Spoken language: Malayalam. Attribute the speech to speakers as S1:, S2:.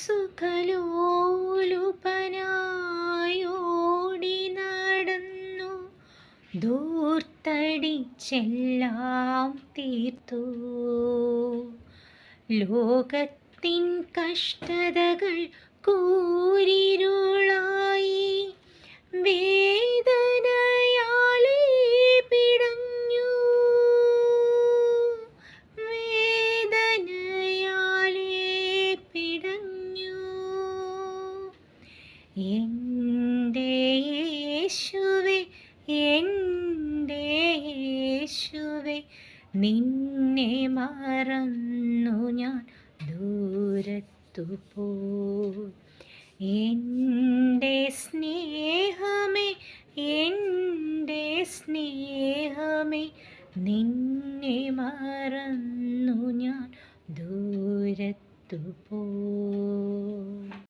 S1: സുഖലോലുപനായോടി നടന്നു ധൂർത്തടിച്ചെല്ലാം തീർത്തു. ലോകത്തിൻ കഷ്ടതകൾ കൂരിരുളായി വേദനയാലേ പിടഞ്ഞു, വേദനയാലേ പിടഞ്ഞു. എൻ്റെ യേശുവേ, എൻ്റെ യേശുവേ, നിന്നെ മറന്നു ഞാൻ ദൂരത്തു പോയി. എൻ്റെ സ്നേഹമേ, എൻ്റെ സ്നേഹമേ, നിന്നെ മറന്നു ഞാൻ ദൂരത്തു പോയി.